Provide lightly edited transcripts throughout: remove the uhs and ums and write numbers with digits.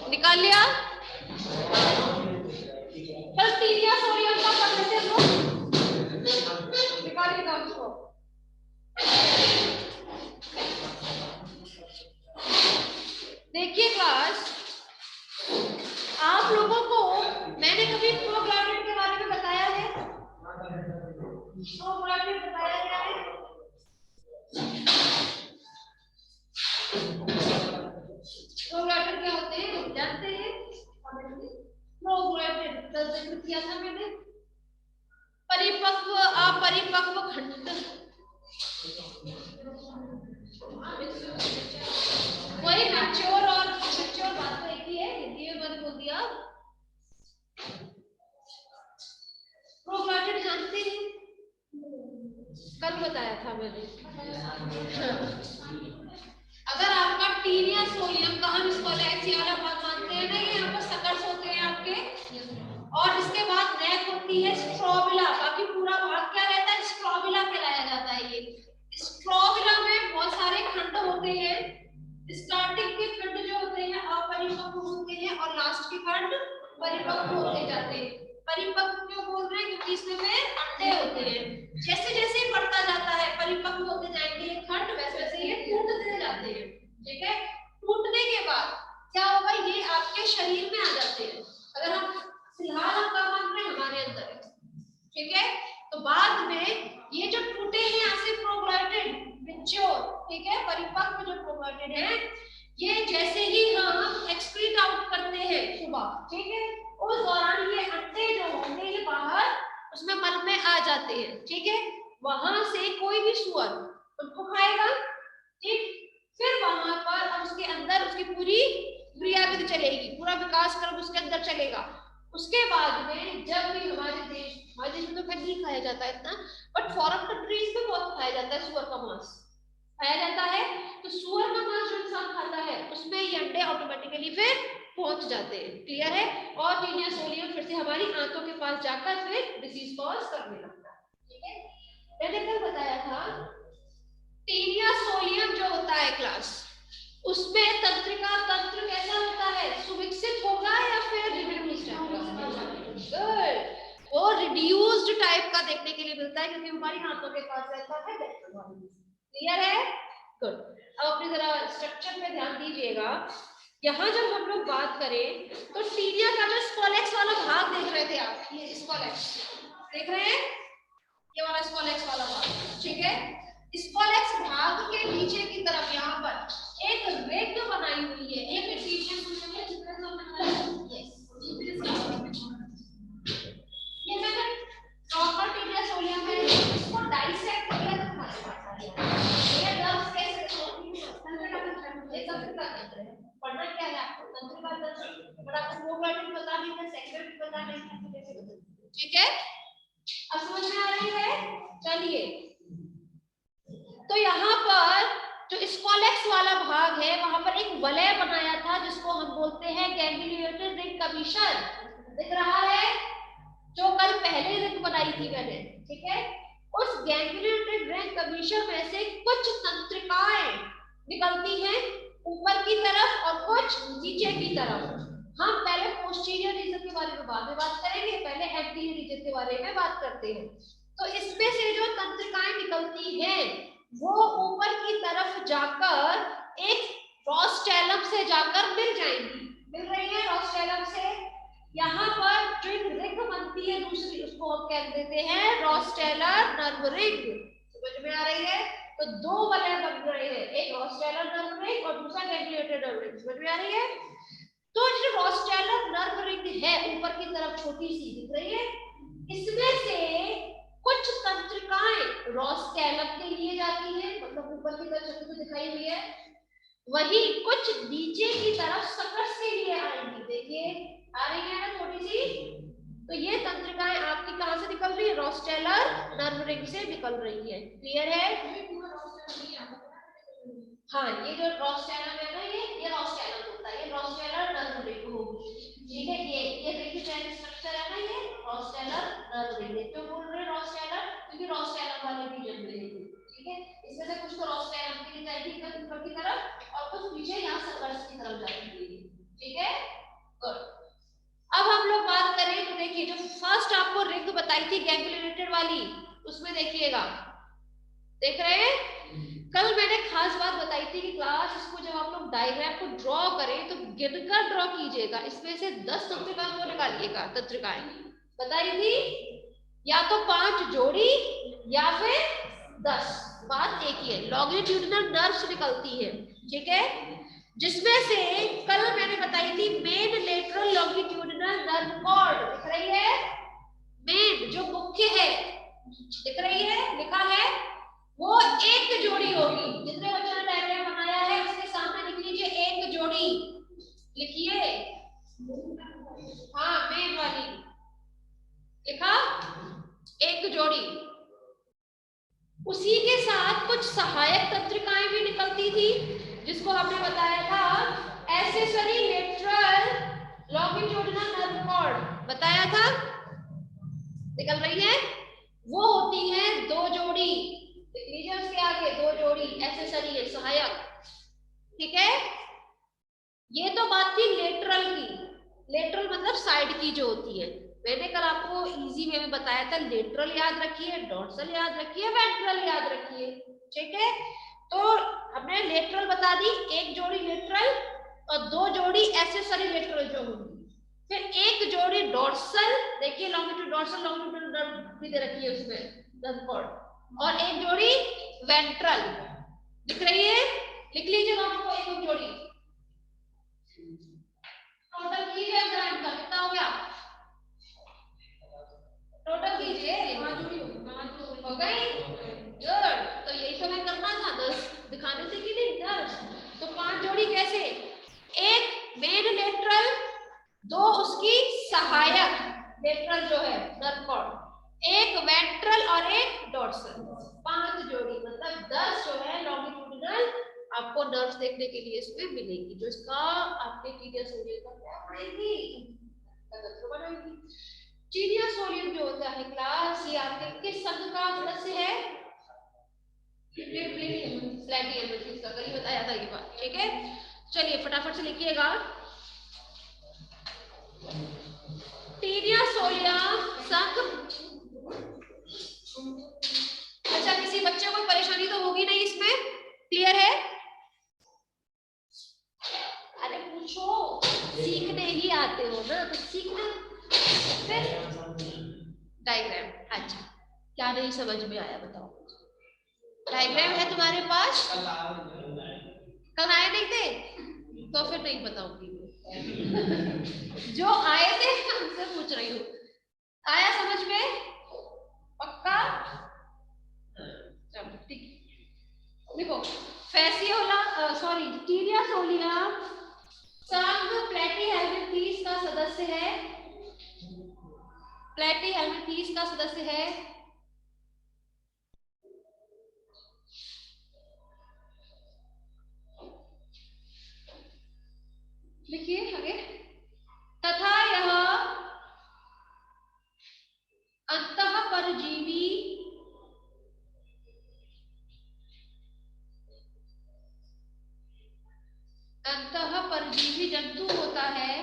निकाल लिया। चल टीनिया सोडियम का पढ़ने से लो, निकालिएगा उसको। देखिए क्लास, आप लोगों को मैंने कभी प्रोग्रामिंग के बारे में बताया है? प्रोग्रामिंग बताया गया है? प्रोग्रामिंग क्या होते हैं जानते हैं? प्रोग्रामिंग का जिक्र किया था मैंने। परिपक्व अपरिपक्व खंड, वही मैच्योर और इमैच्योर बात तो एक ही है, हिंदी में मैंने बोल दिया। प्रोग्रामिंग जानते हैं? कल बताया था मैंने। अगर आपका टीनिया सोडियम का हम इसको एक्स वाला भाग मानते हैं ना, ये यहाँ पर सकर्स होते हैं आपके, और इसके बाद नेक होती है स्ट्रोबिला, बाकी पूरा भाग क्या रहता है? स्ट्रोबिला कहलाया जाता है। ये स्ट्रोबिला में बहुत सारे खंड होते हैं। स्टार्टिंग के खंड जो होते हैं अपरिपक्व होते हैं और लास्ट के खंड परिपक्व होते जाते हैं। परिपक्व क्यों बोल रहे हैं? क्योंकि इसमें अंडे होते हैं। जैसे जैसे बढ़ता जाता है परिपक्व होते जाएंगे ये खंड, वैसे वैसे ये टूटते जाते हैं। ठीक है, टूटने के बाद क्या होगा? ये आपके शरीर में आ जाते हैं। अगर हम फिलहाल हम क्या मान रहे हैं? हमारे अंदर है। ठीक है, तो बाद में ये जो टूटे हैं यहाँ से प्रोग्लैटिड मैच्योर, ठीक है, परिपक्व जो प्रोग्लैटिड है, ये जैसे ही हम एक्सक्रीट आउट करते हैं सुबह, ठीक है, उस दौरान ये अंडे जो होंगे ये बाहर उसमें मल में आ जाते हैं। ठीक है, वहां से कोई भी सुअर उनको खाएगा। ठीक, फिर वहां पर उसके अंदर उसकी पूरी क्रियाविधि चलेगी, पूरा विकास क्रम उसके अंदर चलेगा। उसके बाद में जब भी हमारे देश में तो खैर नहीं खाया जाता है इतना, बट फॉरेन कंट्रीज में बहुत खाया जाता है सुअर का मांस, खाया जाता है। तो सुअर का मांस जो इंसान खाता है उसमें ये अंडे ऑटोमेटिकली फिर पहुंच जाते हैं। क्लियर है? और टीनिया सोडियम फिर से हमारी आंतों के पास जाकर फिर डिसीज कॉज करने लगता है। ठीक है, मैंने कल बताया था टीनिया सोडियम जो होता है क्लास, उसमें तंत्रिका तंत्र कैसा होता है? सुविकसित होगा या फिर रिड्यूस्ड होगा? गुड, वो रिड्यूस्ड टाइप का देखने के लिए मिलता है क्योंकि हमारी हाथों के पास रहता है। क्लियर है? गुड। अब अपनी जरा स्ट्रक्चर पे ध्यान दीजिएगा। यहाँ जब हम लोग बात करें तो टीनिया का जो स्कॉलेक्स वाला भाग देख रहे थे आप, ये स्कॉलेक्स देख रहे हैं, ये वाला स्कॉलेक्स वाला भाग, ठीक है, स्कॉलेक्स भाग के नीचे की तरफ यहाँ पर एक रेग बनाई हुई है, एक टीनिया ये मैंने प्रॉपर टीनिया सोडियम है, इसको डाइसेक्ट किया तो हमारे पास आ गया। ये डर्म्स कैसे पढ़ना क्या है आपको? तंत्रिका तंत्र, बट आपको प्रोग्रामिंग पता नहीं है, सेगमेंट पता नहीं है, तो कैसे बताएं? ठीक है, अब समझ में आ रही है? चलिए, तो यहाँ पर जो स्कॉलेक्स वाला भाग है वहां पर एक वलय बनाया था जिसको हम बोलते हैं गैंग्लियोनेटेड रिंग कमीशन। दिख रहा है? जो कल पहले रिंग बनाई थी मैंने, ठीक है, उस गैंग्लियोनेटेड रिंग कमीशन में से कुछ तंत्रिकाएं निकलती हैं ऊपर की तरफ और कुछ नीचे की तरफ। हम पहले पोस्टीरियर रीजन के बारे में बाद में बात करेंगे, पहले एंटीरियर रीजन के बारे में बात करते हैं। तो इसमें से जो तंत्रिकाएं निकलती हैं वो ऊपर की तरफ जाकर एक रोस्टेलम से जाकर मिल जाएंगी। मिल रही है रोस्टेलम से? यहाँ पर जो एक रिंग बनती है दूसरी, उसको हम कह देते हैं रोस्टेलर नर्व रिंग। समझ में आ रही है? तो दो वलय बन रहे हैं, एक रोस्टेलर नर्व रिंग और दूसरा गैंग्लियोनेटेड नर्व रिंग। समझ में आ रही है? तो जो रोस्टेलर नर्व रिंग है ऊपर की तरफ छोटी सी दिख रही है, इसमें से कुछ तंत्रिकाएं रोस्टैलम के लिए जाती है, मतलब ऊपर की तरफ छवि तो दिखाई हुई है, वही कुछ नीचे की तरफ सकस के लिए आएंगी। देखिए आ रही है ना थोड़ी सी। तो ये तंत्रिकाएं आपकी कहां से निकल रही है? रोस्टेलर नर्व रिंग से निकल रही है। क्लियर है? हाँ, ये जो रोस्टेलम है ना, ये रोस्टेलम होता है, ये रोस्टेलर नर्व रिंग होगी। ठीक है, ये देखिए चैन स्ट्रक्चर है ना, ये रोस्टेलर नर्व रिंग है। क्यों बोल रहे हैं रोस्टेलर? क्योंकि रोस्टेलम वाले रीजन में है। ठीक है, इसमें से कुछ तो रोस्टेलम के लिए जाएगी ऊपर की तरफ और कुछ पीछे यहाँ सकर्स की तरफ जाएगी। ठीक है, गुड। अब हम लोग बात करें तो देखिए, जो फर्स्ट आपको रिंग बताई थी गैंग्लियोनेटेड वाली, उसमें देखिएगा, देख रहे हैं? कल मैंने खास बात बताई थी कि क्लास, इसको जब आप लोग डायग्राम को ड्रॉ करें तो गिनकर ड्रॉ कीजिएगा, इसमें से 10 तंत्रिकाओं को निकालिएगा। तंत्रिकाएं बताई थी, या तो 5 जोड़ी या फिर 10। बात एक ही है, लॉन्गिट्यूडिनल नर्व्स निकलती है। ठीक है, जिसमें से कल मैंने बताई थी main lateral longitudinal nerve cord, दिख रही है? मेन जो मुख्य है, दिख रही है, लिखा है, वो एक जोड़ी होगी। जितने बच्चों ने डायग्राम बनाया है उसके सामने लिख लीजिए एक जोड़ी, लिखिए। हाँ, मेन वाली लिखा, एक जोड़ी। उसी के साथ कुछ सहायक तंत्रिकाएं भी निकलती थी, जिसको हमने बताया था accessory lateral longitudinal nerve cord, बताया था, निकल रही है। वो होती है 2 जोड़ी, लिख लीजिए उसके आगे 2 जोड़ी एक्सेसरी है, सहायक। ठीक है, ये तो बात थी लेटरल की। लेटरल मतलब साइड की जो होती है। मैंने कल आपको इजी वे में बताया था, लेटरल याद रखिए, डॉर्सल याद रखिए, वेंट्रल याद रखिए। ठीक है, तो हमने लेटरल बता दी, एक जोड़ी लेटरल और 2 जोड़ी एक्सेसरी लेटरल जो होगी। फिर एक जोड़ी डॉर्सल, देखिए लॉन्गिट्यूड डॉर्सल लॉन्गिट्यूड नर्व भी दे रखी है उसमें, नर्व कॉर्ड, और एक जोड़ी वेंट्रल, दिख रही है? लिख लीजिए दोनों को एक जोड़ी। टोटल कीजिए ग्राम का कितना हो गया, टोटल कीजिए। 5 जोड़ी हो गई, गुड। तो यही तो मैं करना था, 10 दिखाने थे कि नहीं, 10। तो 5 जोड़ी कैसे? एक मेन लेटरल, 2 उसकी सहायक लेटरल जो है नर्व कॉर्ड, एक वेंट्रल और एक डॉर्सल, 5 जोड़ी, मतलब 10 जो है लॉन्गिट्यूडिनल आपको नर्व्स देखने के लिए इसमें मिलेगी, जो इसका आपके टीडियस सोलियम का क्या बनाएगी, टीडियस सोलियम जो होता है क्लास, ये आपके किस संघ का सदस्य है? प्लेटियम का, कल ही बताया था ये बात। ठीक है, चलिए फटाफट से लिखिएगा, टीडियस सोलियम संघ। अच्छा, किसी बच्चे को परेशानी तो होगी नहीं इसमें? क्लियर है? अरे पूछो, सीखने ही आते हो ना, तो सीखना। फिर डायग्राम, अच्छा क्या नहीं समझ में आया बताओ? डायग्राम है तुम्हारे पास? कल आए नहीं थे तो फिर नहीं बताऊंगी। जो आए थे उनसे पूछ रही हूँ, आया समझ में? पक्का? चलो ठीक, देखो फैसियोला, सॉरी टीरिया सोलिया संघ प्लेटीहेल्मिंथीस का सदस्य है, प्लेटीहेल्मिंथीस का सदस्य है। लिखिए आगे, तथा यह अंतःपरजीवी अंतःपरजीवी जंतु होता है,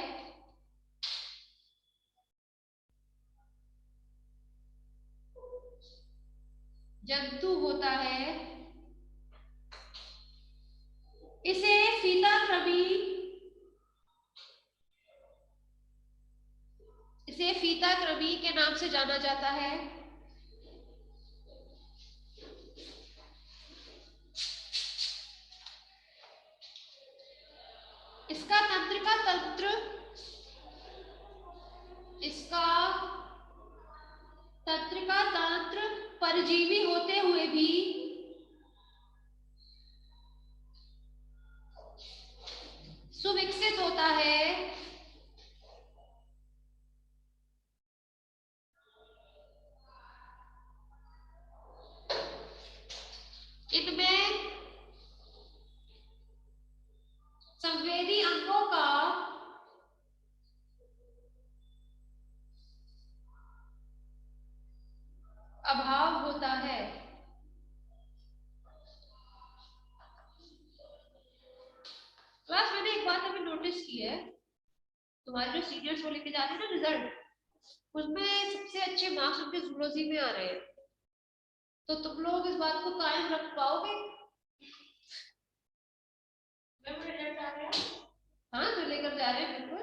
जंतु होता है। इसे फीताकृमि, इसे फीताकृमि के नाम से जाना जाता है। इसका तंत्रिका तंत्र, इसका तंत्रिका तंत्र परजीवी होते हुए भी सुविकसित होता है। इनमें संवेदी अंगों का अभाव होता है। क्लास मैंने एक बात अभी नोटिस की है, तुम्हारे जो सीनियर्स को लेके जा रहे हैं ना रिजल्ट, उसमें सबसे अच्छे मार्क्स उनके जूलॉजी में आ रहे हैं। तो तुम लोग इस बात को कायम रख पाओगे? हाँ, जो लेकर जा रहे हैं बिल्कुल।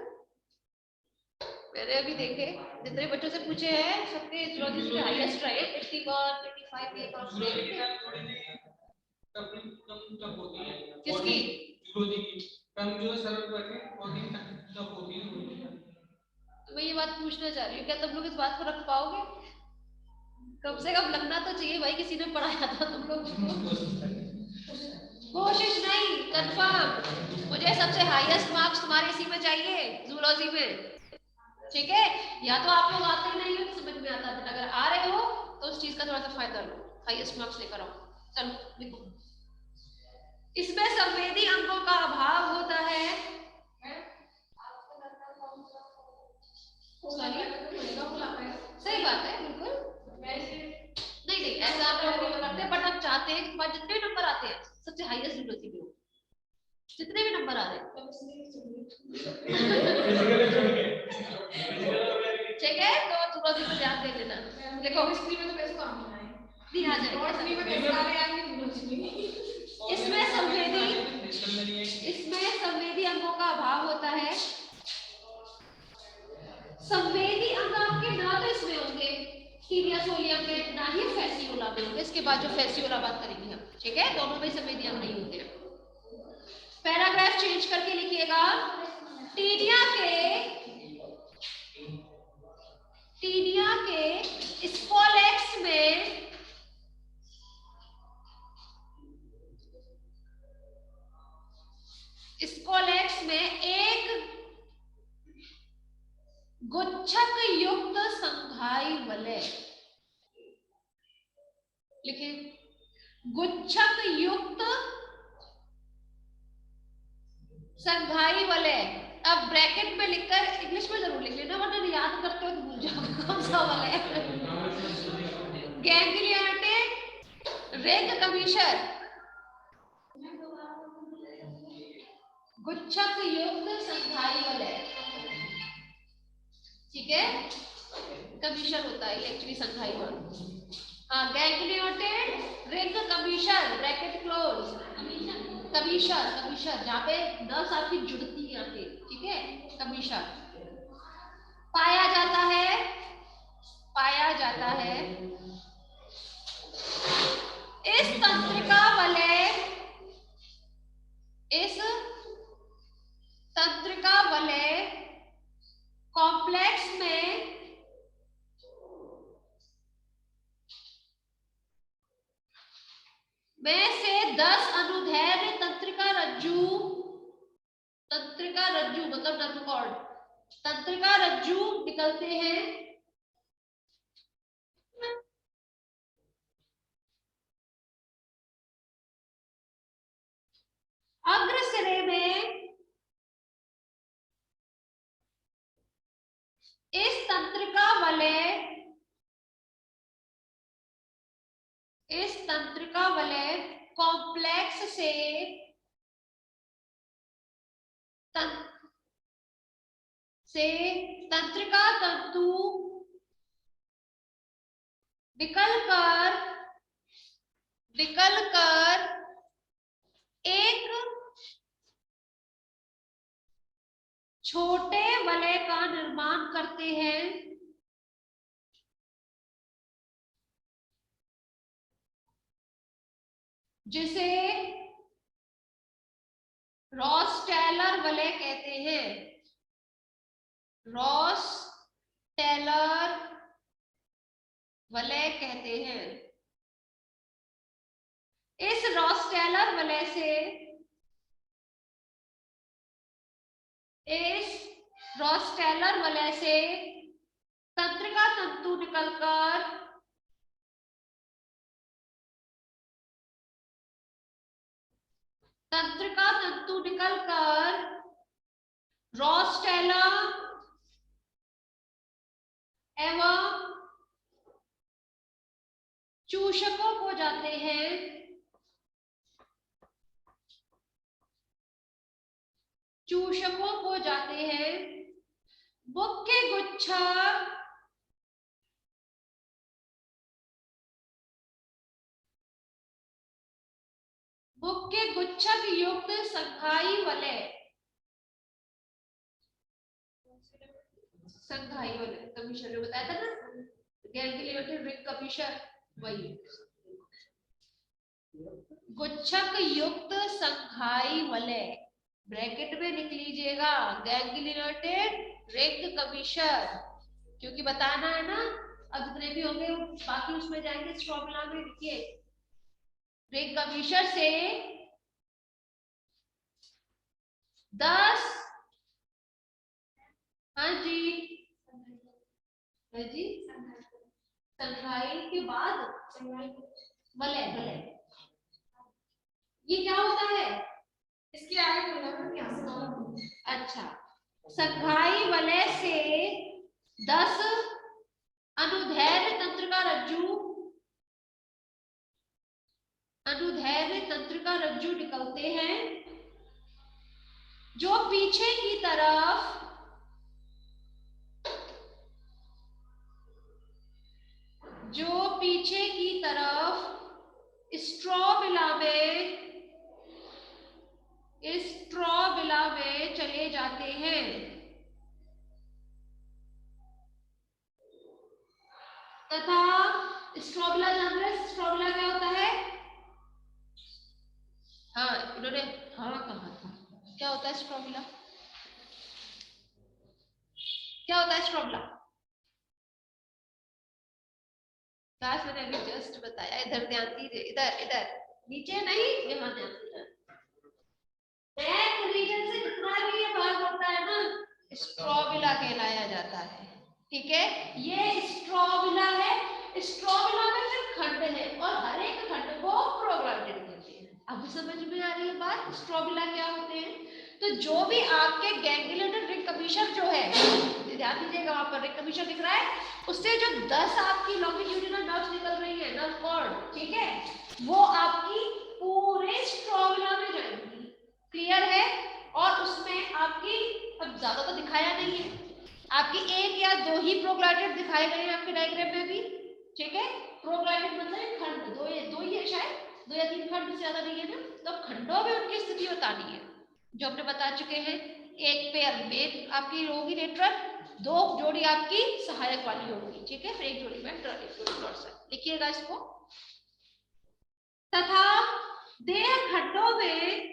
मैंने अभी देखे जितने बच्चों से पूछे हैं सबके जूलॉजी से हाईएस्ट रहे, 81 85 ये मार्क्स कम होती है। किसकी? जूलॉजी की कम जो सरल बैठे 14 तक होती है। तो मैं ये बात पूछना चाह रही हूँ, क्या तुम लोग इस बात को रख पाओगे? कम से कम लगना तो चाहिए भाई, किसी ने पढ़ाया था तुम लोग कोशिश नहीं, कंफर्म। मुझे सबसे हाईएस्ट मार्क्स तुम्हारे इसी में चाहिए, जूलॉजी में। ठीक है, या तो आप लोग आते ही नहीं हो तो समझ में आता, बट अगर आ रहे हो तो उस चीज का थोड़ा सा फायदा लो, हाईएस्ट मार्क्स लेकर आओ। चलो लिखो। इसमें संवेदी अंगों का अभाव होता है। सही बात है, बिल्कुल। नहीं नहीं, ऐसा आप लोग नहीं करते, बट आप चाहते हैं कि तुम्हारे जितने भी नंबर आते हैं सबसे हाईएस्ट जूलॉजी में हो, जितने भी नंबर आ रहे हैं। ठीक है, तो जूलॉजी पर ध्यान दे देना। देखो हिस्ट्री में तो पैसे कम आए नहीं आ जाएंगे। इसमें संवेदी अंगों का अभाव होता है। संवेदी अंग आपके ना तो इसमें होंगे टीनिया सोलियम में, ना ही फैसियोला में होंगे। इसके बाद जो फैसियोला बात करेंगे हम, ठीक है, दोनों में संवेदी अंग नहीं होते हैं। पैराग्राफ चेंज करके लिखिएगा। टीनिया के स्पोलेक्स में एक गुच्छक युक्त संघाई वलय, लिखिए गुच्छक युक्त संघाई वलय। अब ब्रैकेट में लिखकर इंग्लिश में जरूर लिख लेना, वरना याद करते हो तो भूल जाओगे कौन सा वलय। गैंग्लियोनेटेड रिंग कमीशर, गुच्छक युक्त संघाई वलय, ठीक है। कमीशर होता है एक्चुअली संघाई वलय। हाँ, गैंग्लियोनेटेड रिंग कमीशर ब्रैकेट क्लोज, कमीशर कमीशर जहाँ पे नर्व्स आपकी जुड़ती है यहाँ पे, ठीक है, कमीशर। पाया जाता है इस तंत्रिका वलय, इस तंत्रिका वलय कॉम्प्लेक्स में से 10 अनुदैर्घ्य तंत्रिका रज्जु मतलब नर्व कॉर्ड, तंत्रिका रज्जु निकलते हैं। अग्र सिरे में इस तंत्रिका वलय कॉम्प्लेक्स से तंत्रिका तंतु निकल कर एक छोटे वलय का निर्माण करते हैं, जिसे रॉस टेलर वलय कहते हैं। रॉस टेलर वलय कहते हैं। इस रोस्टेलर वलय से, इस रोस्टेलर वलय से तंत्रिका तंतु निकलकर तंत्रिका तंतु निकलकर रोस्टेला एवं चूषकों को जाते हैं, चूषकों को जाते हैं। मुख्य गुच्छा मुख्य गुच्छक युक्त संघाई वलय, संघाई वलय कमीशन ने बताया था ना, गैंग्लियोटिक रिंग कमीशन, वही गुच्छक युक्त संघाई वलय, ब्रैकेट में लिख लीजिएगा गैंग्लियोटिक रिंग कमीशन, क्योंकि बताना है ना, अब जितने भी होंगे बाकी उसमें जाएंगे स्ट्रोबिला में। लिखिए रिंग कमीशन से 10, हाँ जी, है जी, संघाई के बाद वलय, वलय ये क्या होता है, इसके आगे बोला। अच्छा, संघाई वलय से 10 अनुदैर्घ्य तंत्रिका रज्जु, अनुदैर्घ्य तंत्रिका रज्जु निकलते हैं, जो पीछे की तरफ स्ट्रोबिला में चले जाते हैं। तथा स्ट्रोबिला जान रहे, स्ट्रोबिला क्या होता है, हाँ इन्होंने हाँ कहा था, क्या होता है स्ट्रोबिला, क्या होता है स्ट्रोबिला, क्लास मैंने अभी जस्ट बताया, इधर ध्यान दीजिए, इधर इधर नीचे नहीं, यहाँ ध्यान दीजिए। बैक रीजन से जितना भी ये भाग होता है ना, स्ट्रोबिला कहलाया जाता है। ठीक है, ये स्ट्रोबिला है, स्ट्रोबिला में फिर खंड है और हर एक खंड को प्रोग्रामेटेड कहते हैं। अब समझ में आ रही है बात, स्ट्रोबिला क्या होते हैं। तो जो भी आपके गैंग्लियोनिक रिंग कमीशन जो है, ध्यान दीजिएगा वहां पर रिंग कमीशन दिख रहा है, उससे जो 10 आपकी लॉन्गिट्यूडिनल नर्व्स निकल रही है, नर्व कॉर्ड, ठीक है, वो आपकी पूरे स्ट्रोबिला में जाएंगी। क्लियर है, और उसमें आपकी, अब ज्यादा तो दिखाया नहीं है, आपकी 1 या 2 ही प्रोग्लैटिड दिखाए गए हैं आपके डायग्राम में भी। ठीक है, प्रोग्लैटिड मतलब खंड, दो ही है शायद, 2 या 3 खंड से ज्यादा नहीं है ना, तो खंडों में उनकी स्थिति बतानी है, जो हमने बता चुके हैं। एक पेयर मेन आपकी होगी लेटरल, 2 जोड़ी आपकी सहायक वाली होगी। ठीक है, फिर 1 जोड़ी वेंट्रल, 1 जोड़ी डोर्सल, लिखिएगा इसको। तथा देह खंडों में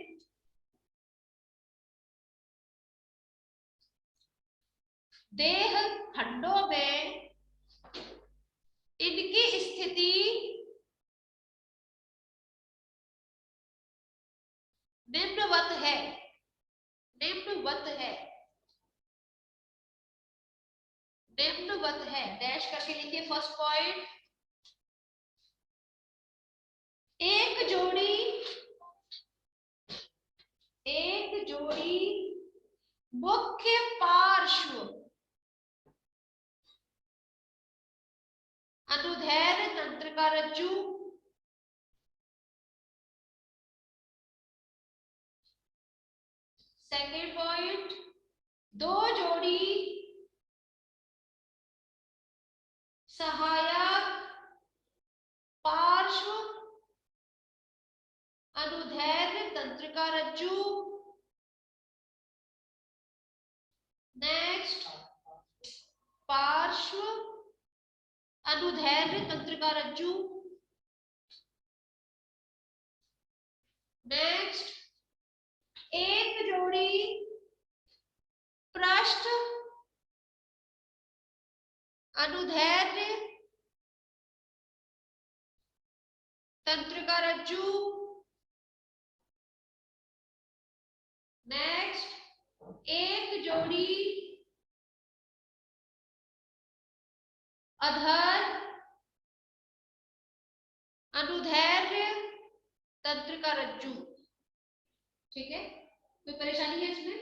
इनकी स्थिति निम्नवत है, निम्नवत है, निम्नवत है, डैश करके लिखिए फर्स्ट पॉइंट। एक जोड़ी मुख्य पार्श्व अनुदैर्घ्य तंत्रिका रज्जु, सेकेंड पॉइंट, 2 जोड़ी सहायक पार्श्व अनुदैर्घ्य तंत्रिका रज्जु। नेक्स्ट, पार्श्व अनुदैर्घ्य तंत्रिका रज्जु। नेक्स्ट, एक जोड़ी पृष्ठ अनुदैर्घ्य का रज्जु। नेक्स्ट, एक जोड़ी अधर अनुधैर्य तंत्र का रज्जु। ठीक है, कोई परेशानी है इसमें?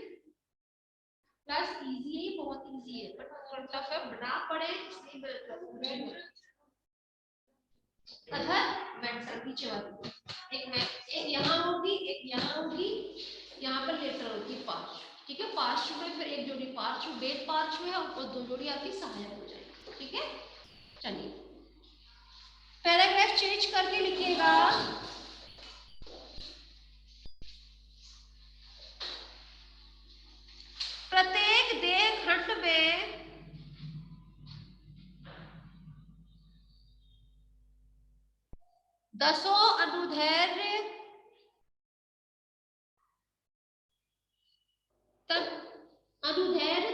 क्लास इजी है, बहुत इजी है, बट थोड़ा टफ है, बना पड़े इसलिए। अधर वेंट्रल पीछे वाली, एक यहाँ होगी, एक यहाँ होगी, यहाँ पर लेटरल होगी पार्श्व। ठीक है, पार्श्व में फिर एक जोड़ी पार्श्व वेद पार्श्व है और दो जोड़ी आपकी सहायक हो जाएगी। ठीक है, चलिए पैराग्राफ चेंज करके लिखिएगा। प्रत्येक देह खंड में दसों अनुधैर्य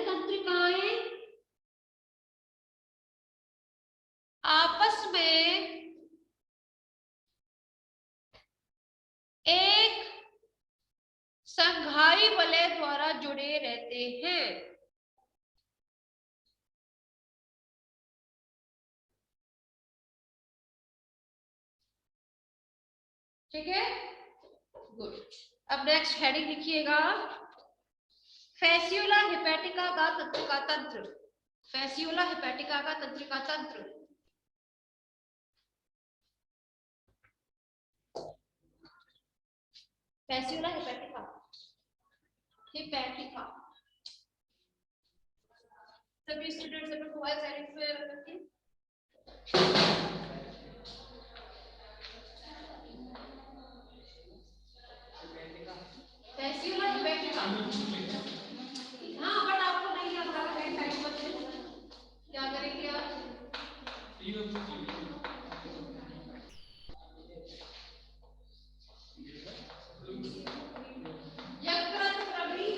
तंत्रिकाएं आपस में एक संघाई वलय द्वारा जुड़े रहते हैं। ठीक है, गुड। अब नेक्स्ट हेडिंग लिखिएगा, फैसियोला हेपेटिका का तंत्र। फैसियोला हेपेटिका का तंत्रिका तंत्र। Fasciola hepatica, hepatica. सभी स्टूडेंट्स अपने मोबाइल साइलेंट पे रखिए। फैसियोला हेपेटिका, हाँ बट आपको नहीं याद रहा है टाइम बचे, क्या करेंगे आप? यकृत प्रवरी,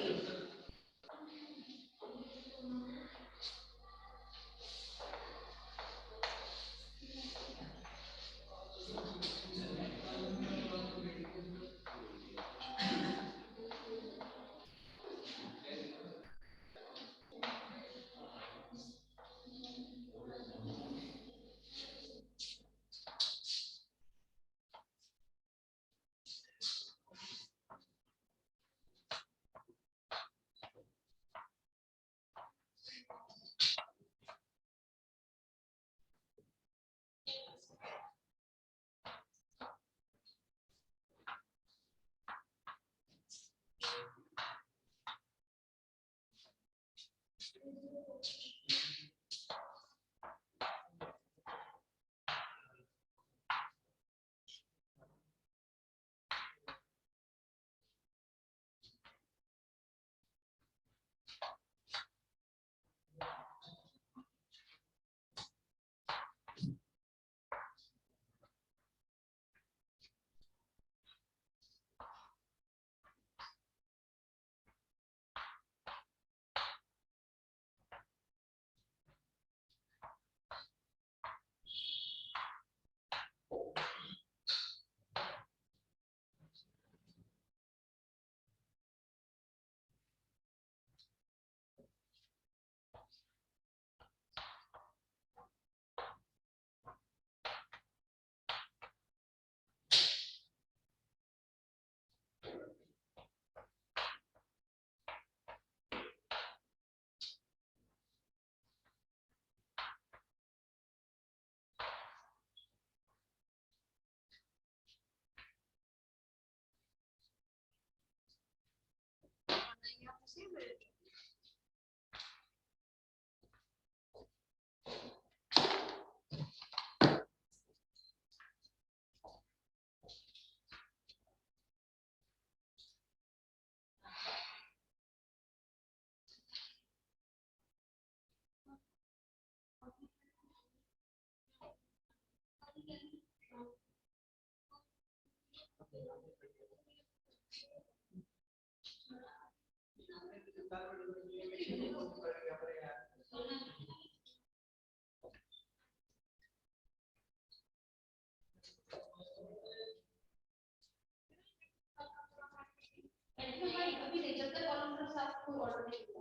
साथ कोई ऑर्डर नहीं होता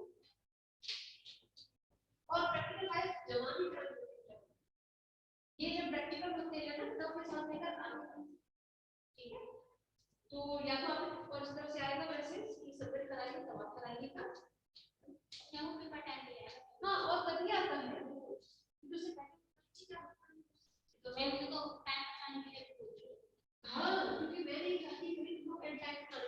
और प्रैक्टिकल लाइफ जमा भी कर देते हैं। ये जब प्रैक्टिकल होते हैं ना तब के साथ लेकर आना, ठीक है। तो या तो आपको इस तरह से आएगा मैसेज कि सबमिट कराइए तब आप कराइएगा या वो पेपर टाइम पे आएगा। हाँ और कभी आता है दूसरे तो मैं उनको टाइम बताने के लिए बोल रही हूँ। हाँ क्योंकि मैं नहीं चाहती कि लोग एंड टाइम पर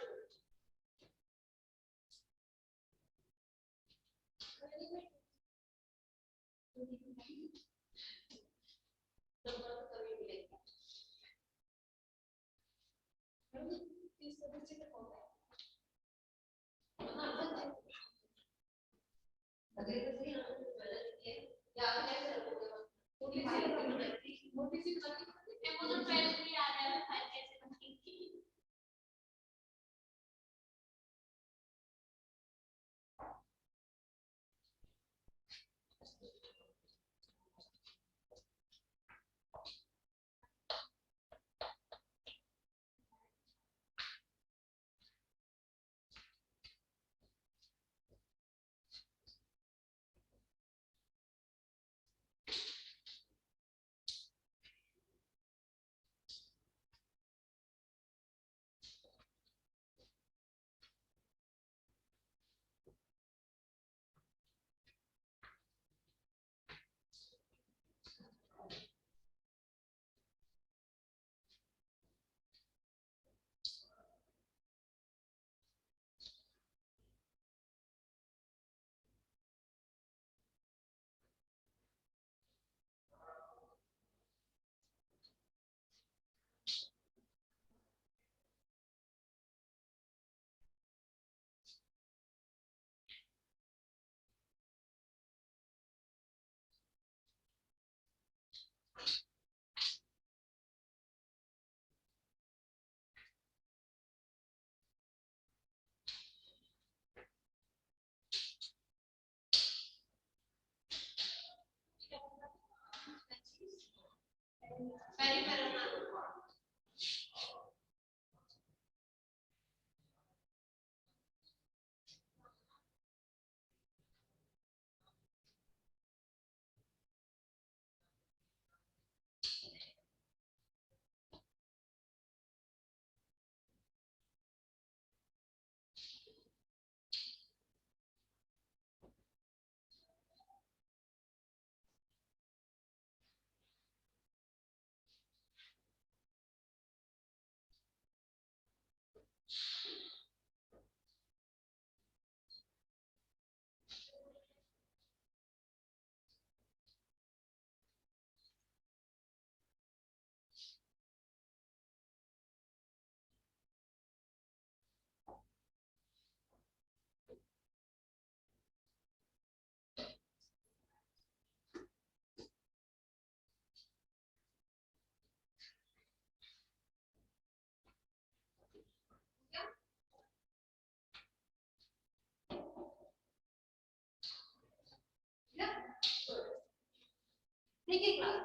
देखिए क्लास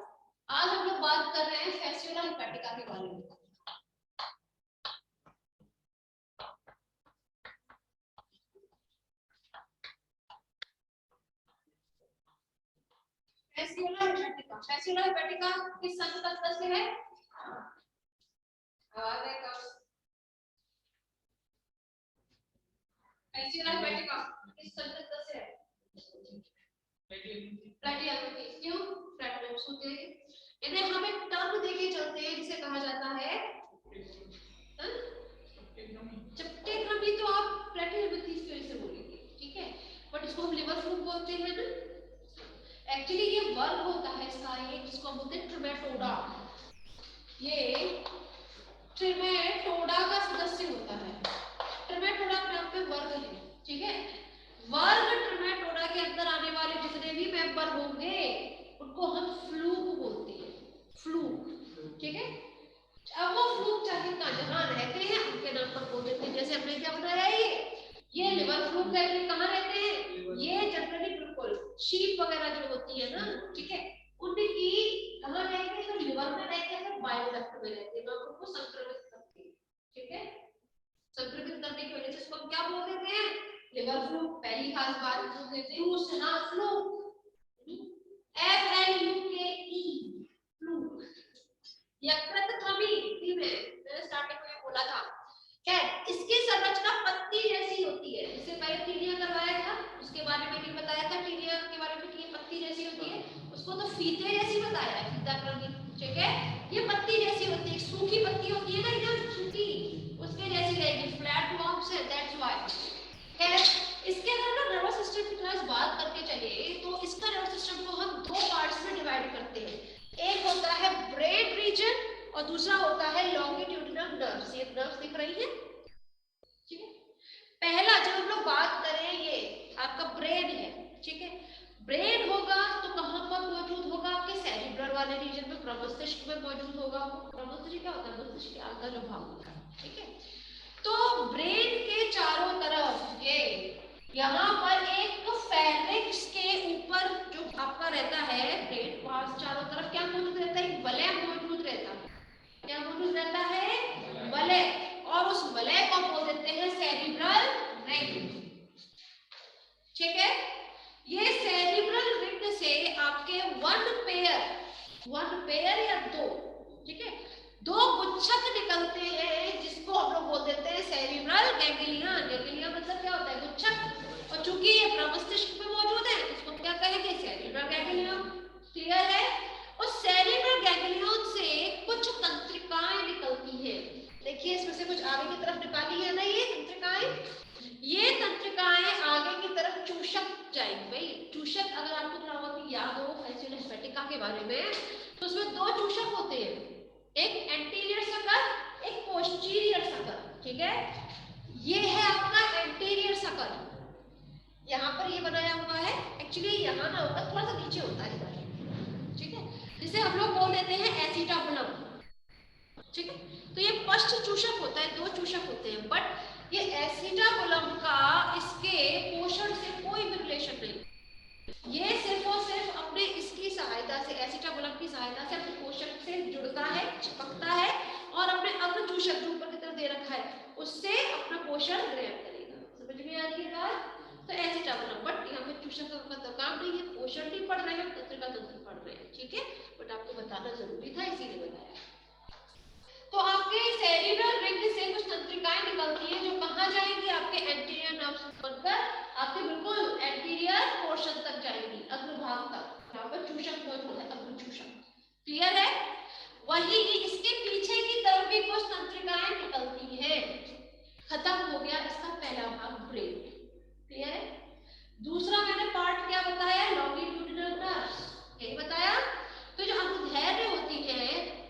आज हम लोग बात कर रहे हैं फैसियोला हेपेटिका के बारे में। फैसियोला हेपेटिका किस संघ का सदस्य है? आवाज है कब? फैसियोला हेपेटिका किस संघ का सदस्य है? प्लेटिहेल्मिंथेस। क्यों? प्लेटिहेल्मिंथेस होते हैं। इन्हें हम एक टर्म देके चलते हैं जिसे कहा जाता है चपटे क्रमी। तो आप प्लेटिहेल्मिंथेस की वजह से बोलेंगे, ठीक है, बट इसको हम लिवर फ्लूक बोलते हैं ना। एक्चुअली ये वर्ग होता है इसका एक जिसको हम बोलते हैं ट्रिमेटोडा। ये ट्रिमेटोडा का सदस्य होता है। ट्रिमेटोडा अपने आप में वर्ग है, ठीक है। वर्ग ट्रिमेटोडा के अंदर आने वाले जितने भी मेंबर होंगे उनको हम फ्लूक बोलते हैं, फ्लूक, ठीक है। अब वो फ्लूक चाहे जहां रहते हैं उनके नाम पर बोल देते हैं। जैसे हमने क्या बताया, ये लिवर फ्लूक है, ये कहाँ रहते हैं? ये जनरली बिल्कुल शीप वगैरह जो होती है ना, ठीक है, उनकी कहाँ रहते हैं? तो लिवर में रहते हैं, फिर बाइल डक्ट में रहते हैं, लोगों को संक्रमित करते हैं, ठीक है। संक्रमित करने की वजह से इसको हम क्या बोल देते हैं? लिवर फ्लू पहली खास बात जो कहते हैं वो सना फ्लू, FLUKE फ्लू। यकृत थमी मैंने स्टार्टिंग में बोला था। खैर इसकी संरचना पत्ती जैसी होती है। इससे पहले टीनिया करवाया था, उसके बारे में नहीं बताया था टीनिया के बारे में कि ये पत्ती जैसी होती है। उसको तो फीते जैसी बताया है, फीता प्रणी, ठीक है। ये पत्ती जैसी होती है, सूखी पत्ती होती है ना एकदम सूखी, उसके जैसी रहेगी, फ्लैट वर्म्स है, दैट्स व्हाई। खैर इसके अगर ना नर्वस सिस्टम की क्लास बात करके चले तो इसका नर्वस सिस्टम को हम दो पार्ट्स में डिवाइड करते हैं। एक होता है ब्रेन रीजन और दूसरा होता है लॉन्गिट्यूडिनल नर्व्स। ये नर्व्स दिख रही है, ठीक है। पहला जब हम लोग बात करें, ये आपका ब्रेन है, ठीक है। ब्रेन होगा तो कहां पर मौजूद होगा? आपके सेरिब्रल वाले रीजन में, प्रमस्तिष्क में मौजूद होगा। प्रमस्तिष्क क्या होता है? मस्तिष्क के आगे जो भाग होता है, ठीक है। तो ब्रेन के चारों तरफ ये यहाँ पर एक फेरिंक्स के ऊपर जो आपका रहता है ब्रेन, वहां चारों तरफ क्या मौजूद रहता है? वलय मौजूद रहता है। क्या मौजूद रहता है? वलय। और उस वलय को बोल देते हैं सेरिब्रल रिंग, ठीक है। ये सेरिब्रल रिंग से आपके वन पेयर या दो, ठीक है, दो गुच्छक निकलते हैं जिसको हम लोग बोल देते हैं सेरिब्रल गैंग्लियन। गैंग्लियन मतलब क्या होता है? गुच्छक। और चूंकि ये प्रमस्तिष्क में मौजूद है इसको क्या कहेंगे? Cerebral ganglion. क्लियर है? और सेरिब्रल गैंग्लियन से कुछ तंत्रिकाएं निकलती हैं। देखिए इसमें से कुछ आगे की तरफ निकाली है ना ये तंत्रिकाएं। ये तंत्रिकाएं आगे की तरफ चूषक जाएंगी। भाई चूषक अगर आपको थोड़ा बहुत याद हो फैसियल हेपेटिका के बारे में, तो उसमें दो चूषक होते हैं, एक एंटीरियर सर्कल, एक पोस्टीरियर सर्कल, ठीक है। ये है आपका एंटीरियर सर्कल, यहाँ पर ये बनाया हुआ है। एक्चुअली यहाँ ना होगा, थोड़ा सा नीचे होता है इधर, ठीक है, जिसे हम लोग बोल देते हैं एसिटाबुलम, ठीक है। तो ये पश्च चूषक होता है, दो चूषक होते हैं, बट ये एसिटाबुलम का इसके पोषण से कोई भी रिलेशन नहीं। ये सिर्फ और सिर्फ अपने इसकी सहायता से, एसिटाबुलम की सहायता से अपने पोषक से जुड़ता है, चिपकता है और अपने अग्र चूषक जो ऊपर की तरफ दे रखा है उससे अपना पोषण ग्रहण करेगा। समझ में आ रही है बात? तो एसिटाबुलम, बट यहाँ पे चूषक का मतलब काम नहीं है, पोषण नहीं पढ़ रहे हैं, तंत्रिका तंत्र पढ़ रहे हैं, ठीक है। बट आपको बताना जरूरी था इसीलिए बताया। तो आपके सेरिब्रल रिंग से कुछ तंत्रिकाएं निकलती हैं जो कहां जाएंगी? आपके एंटीरियर नर्व्स बनकर आपके बिल्कुल एंटीरियर पोर्शन तक जाएंगी, अग्रभाग तक। यहाँ पर चूषक मौजूद है, अग्र चूषक। क्लियर है? वही इसके पीछे की तरफ भी कुछ तंत्रिकाएं निकलती हैं। खत्म हो गया इसका पहला भाग, ब्रेन। क्लियर है? दूसरा मैंने पार्ट क्या बताया? लॉन्गिट्यूडिनल नर्व्स, यही बताया। तो जो अनुदैर्ध्य होती है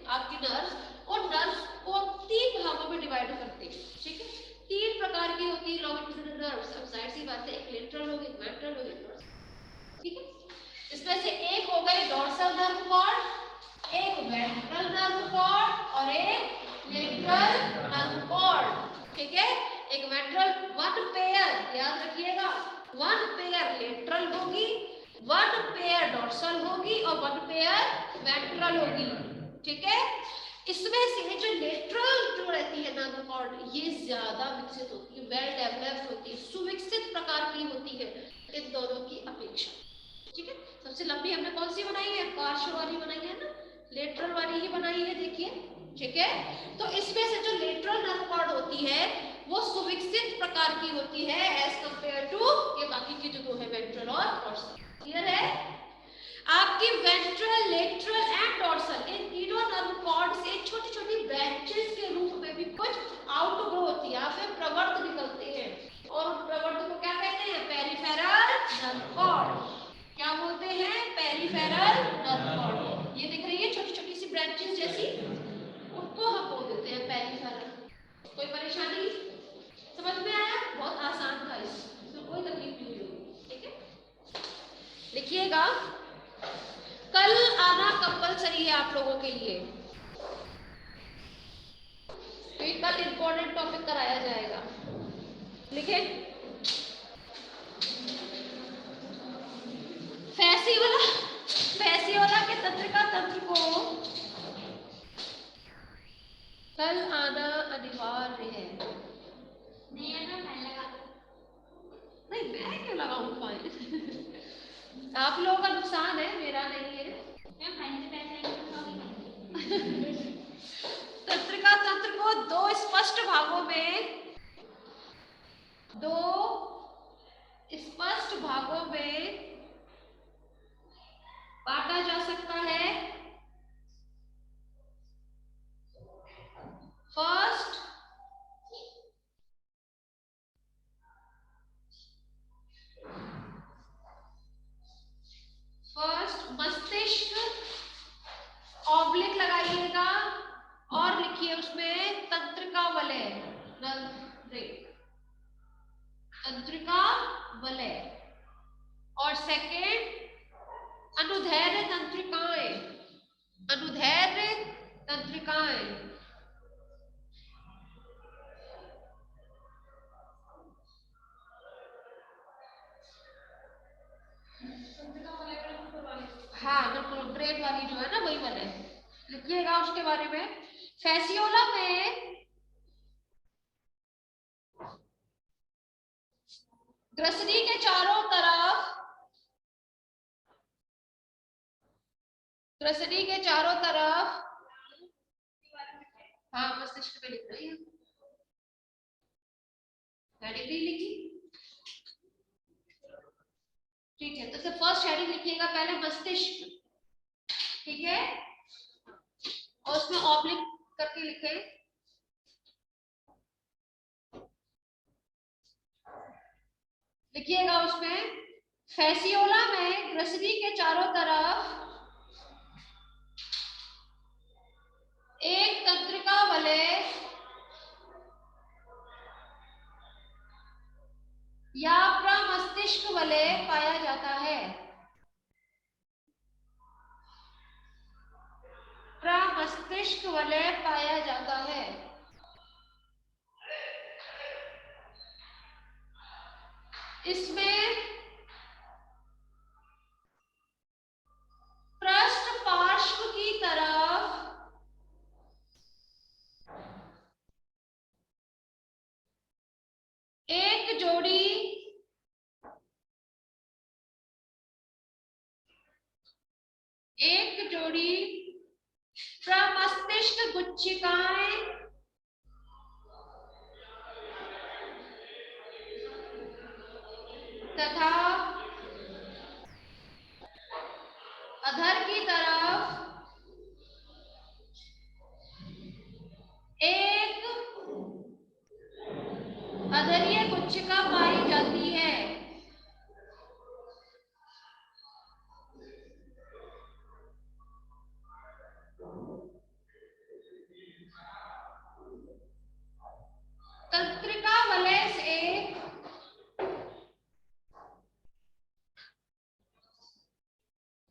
आपकी नर्व्स, और नर्व्स को तीन भागों में डिवाइड करते हैं, ठीक है। तीन प्रकार की होती है लॉन्गिट्यूडिनल नर्व्स। अब जाहिर सी बात है, एक लेटरल होगी, एक वेंट्रल होगी, एक डॉर्सल, ठीक है। इसमें से एक हो गई डॉर्सल नर्व कॉर्ड, एक वेंट्रल नर्व कॉर्ड और एक लेटरल नर्व कॉर्ड, ठीक है। एक वेंट्रल, वन पेयर याद रखिएगा, वन पेयर लेटरल होगी, वन पेयर डॉर्सल होगी और वन पेयर वेंट्रल होगी, ठीक है। इसमें से जो लेटरल जो रहती है नर्व कॉर्ड, ये ज्यादा विकसित होती है, वेल डेवलप्ड होती है, सुविकसित प्रकार की होती है इन दोनों की अपेक्षा, ठीक है। सबसे लंबी हमने कौन सी बनाई है? पार्श्व वाली बनाई है ना, लेटरल वाली ही बनाई है, देखिए, ठीक है। तो इसमें से जो लेटरल नर्व कॉर्ड होती है वो सुविकसित प्रकार की होती है एज कंपेयर टू ये बाकी की जो दो है, वेंट्रल और डॉर्सल। क्लियर है? आपकी वेंट्रल, लेटरल एंड डॉर्सल, इन तीनों नर्व कॉर्ड से छोटी छोटी ब्रांचेस के रूप में भी कुछ आउटग्रोथ या फिर प्रवर्त निकलते हैं, और प्रवर्त को क्या कहते हैं? Peripheral nerve cord. क्या बोलते हैं? Peripheral nerve cord. ये दिख रही है छोटी छोटी सी ब्रांचेस जैसी, उनको हम बोल देते हैं पेरिफेरल। कोई परेशानी? समझ में आया? बहुत आसान था, इसमें कोई तकलीफ नहीं होगी, ठीक है। लिखिएगा, कल आना कंपलसरी है आप लोगों के लिए, कल इंपॉर्टेंट टॉपिक कराया जाएगा। लिखे, फैसियोला के तंत्रिका तंत्र को कल आना अनिवार्य है। नहीं है ना, पहले का आप लोगों का नुकसान है, मेरा नहीं है। तंत्रिका तंत्र को दो स्पष्ट भागों में बांटा जा सकता है। फर्स्ट मस्तिष्क, ऑब्लिक लगाइएगा और लिखिए उसमें तंत्रिका वलय, तंत्रिका वलय। और सेकेंड अनुदैर्घ्य तंत्रिकाएं, अनुदैर्घ्य तंत्रिकाएं। हाँ बिल्कुल, ब्रेड वाली जो है ना वही वाले, लिखिएगा उसके बारे में। फैसियोला में ग्रसनी के चारों तरफ, ग्रसनी के चारों तरफ, हाँ मस्तिष्क पे लिख रही है, हेडिंग नहीं लिखी, ठीक है। तो फर्स्ट हेडिंग लिखिएगा पहले मस्तिष्क, ठीक है, और उसमें ऑब्लिक करके लिखे। लिखिएगा उसमें फैसियोला में ग्रसनी के चारों तरफ एक तंत्रिका वलय या प्रमस्तिष्क वलय पाया जाता है। प्रमस्तिष्क वलय पाया जाता है। इसमें पृष्ठ पार्श्व की तरफ एक जोड़ी प्रमस्तिष्क गुच्छिकाएं तथा अधर की तरफ एक अधरीय गुच्छिका पाई जाती है। तंत्रिका वलय से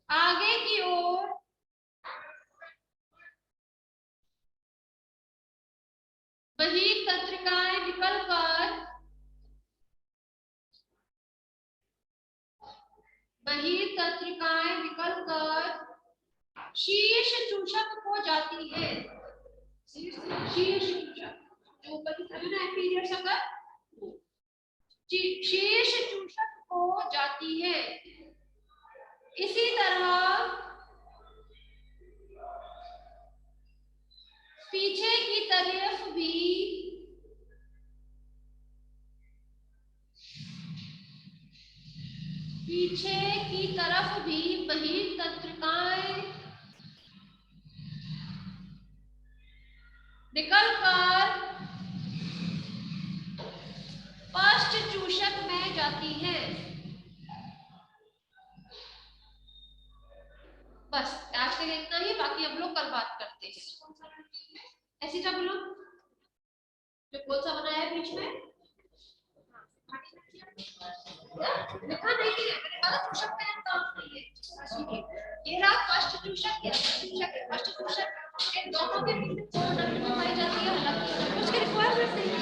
आगे की ओर बहीर तंत्रिकाएं निकलकर शीर्ष चूषक को जाती है। शीर्ष चूषक जो ऊपर की तरफ है एपीरियर सकर, शीर्ष चूषक को जाती है। इसी तरह पीछे की तरफ भी बहीर तंत्रिकाएं निकलकर पृष्ठ चूषक में जाती है। बस आज के लिए इतना ही, बाकी हम लोग कल बात करते हैं। ऐसी सब लोग जो कौन सा बनाया है बीच में लिखा नहीं है, मैंने कहा चूषक में काम नहीं है। ये रहा फर्स्ट चूषक, ये फर्स्ट चूषक, इन दोनों के बीच में पाई जाती है, हालांकि उसके रिक्वायरमेंट नहीं है।